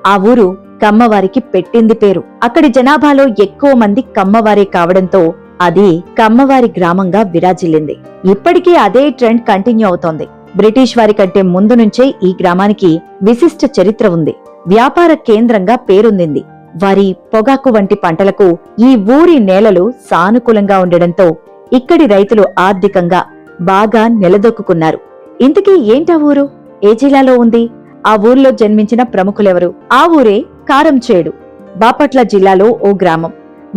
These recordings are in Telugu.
ఆ ఊరు కమ్మవారికి పెట్టింది పేరు. అక్కడి జనాభాలో ఎక్కువ మంది కమ్మవారే కావడంతో అది కమ్మవారి గ్రామంగా విరాజిల్లింది. ఇప్పటికీ అదే ట్రెండ్ కంటిన్యూ అవుతోంది. బ్రిటిష్ వారి కంటే ముందు నుంచే ఈ గ్రామానికి విశిష్ట చరిత్ర ఉంది. వ్యాపార కేంద్రంగా పేరొందింది. వరి, పొగాకు వంటి పంటలకు ఈ ఊరి నేలలు సానుకూలంగా ఉండడంతో ఇక్కడి రైతులు ఆర్థికంగా బాగా నిలదొక్కున్నారు. ఇంతకీ ఏంటా ఊరు? ఏ జిల్లాలో ఉంది? ఆ ఊర్లో జన్మించిన ప్రముఖులెవరు? ఆ ఊరే కారంచేడు. బాపట్ల జిల్లాలో ఓ గ్రామం.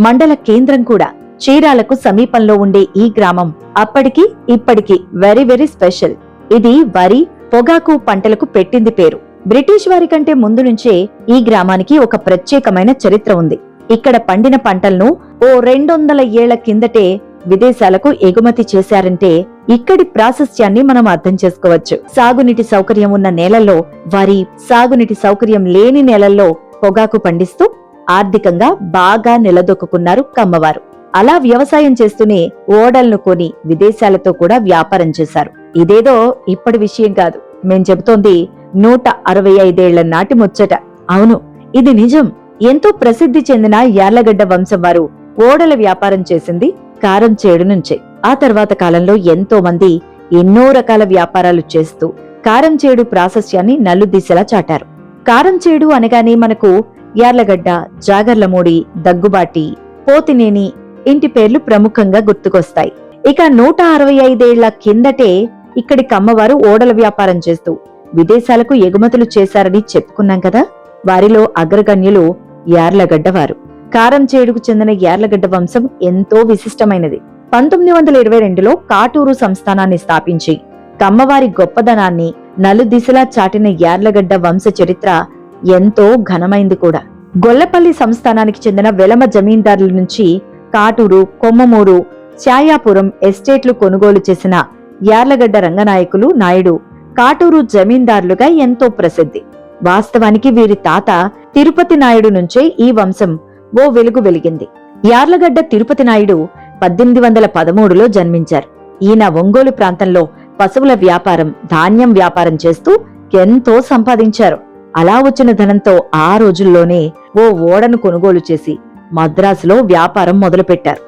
మండల కేంద్రం కూడా. చీరాలకు సమీపంలో ఉండే ఈ గ్రామం అప్పటికి ఇప్పటికి వెరీ వెరీ స్పెషల్. ఇది వరి, పొగాకు పంటలకు పెట్టింది పేరు. బ్రిటిష్ వారి కంటే ముందు నుంచే ఈ గ్రామానికి ఒక ప్రత్యేకమైన చరిత్ర ఉంది. ఇక్కడ పండిన పంటలను ఓ 200 ఏళ్ల కిందటే విదేశాలకు ఎగుమతి చేశారంటే ఇక్కడి ప్రాశస్త్యాన్ని మనం అర్థం చేసుకోవచ్చు. సాగునీటి సౌకర్యం ఉన్న నేలల్లో వరి, సాగునీటి సౌకర్యం లేని నేలల్లో పొగాకు పండిస్తూ ఆర్థికంగా బాగా నిలదొక్కున్నారు కమ్మవారు. అలా వ్యవసాయం చేస్తూనే ఓడలను కొని విదేశాలతో కూడా వ్యాపారం చేశారు. ఇదేదో ఇప్పటి విషయం కాదు. మేం చెబుతోంది 165 ఏళ్ల నాటి ముచ్చట. అవును, ఇది నిజం. ఎంతో ప్రసిద్ధి చెందిన యార్లగడ్డ వంశం వారు ఓడల వ్యాపారం చేసింది కారంచేడు నుంచే. ఆ తర్వాత కాలంలో ఎంతో మంది ఎన్నో రకాల వ్యాపారాలు చేస్తూ కారంచేడు ప్రాశస్త్యాన్ని నలుదిశలా చాటారు. కారంచేడు అనగానే మనకు యార్లగడ్డ, జాగర్లమూడి, దగ్గుబాటి, పోతినేని ఇంటి పేర్లు ప్రముఖంగా గుర్తుకొస్తాయి. ఇక 165 ఏళ్ల కిందటే ఇక్కడి కమ్మవారు ఓడల వ్యాపారం చేస్తూ విదేశాలకు ఎగుమతులు చేశారని చెప్పుకున్నాం కదా. వారిలో అగ్రగణ్యులు యార్లగడ్డ వారు. కారంచేడుకు చెందిన యార్లగడ్డ వంశం ఎంతో విశిష్టమైనది. 1922లో కాటూరు సంస్థానాన్ని స్థాపించి కమ్మవారి గొప్పదనాన్ని నలుదిశలా చాటిన యార్లగడ్డ వంశ చరిత్ర ఎంతో ఘనమైంది కూడా. గొల్లపల్లి సంస్థానానికి చెందిన వెలమ జమీందారుల నుంచి కాటూరు, కొమ్మమూరు, ఛాయాపురం ఎస్టేట్లు కొనుగోలు చేసిన యార్లగడ్డ రంగనాయకులు నాయుడు కాటూరు జమీందారులుగా ఎంతో ప్రసిద్ధి. వాస్తవానికి వీరి తాత తిరుపతి నాయుడు నుంచే ఈ వంశం ఓ వెలుగు వెలిగింది. యార్లగడ్డ తిరుపతి నాయుడు 1813లో జన్మించారు. ఈయన ఒంగోలు ప్రాంతంలో పశువుల వ్యాపారం, ధాన్యం వ్యాపారం చేస్తూ ఎంతో సంపాదించారు. అలా వచ్చిన ధనంతో ఆ రోజుల్లోనే ఓ ఓడను కొనుగోలు చేసి మద్రాసులో వ్యాపారం మొదలుపెట్టారు.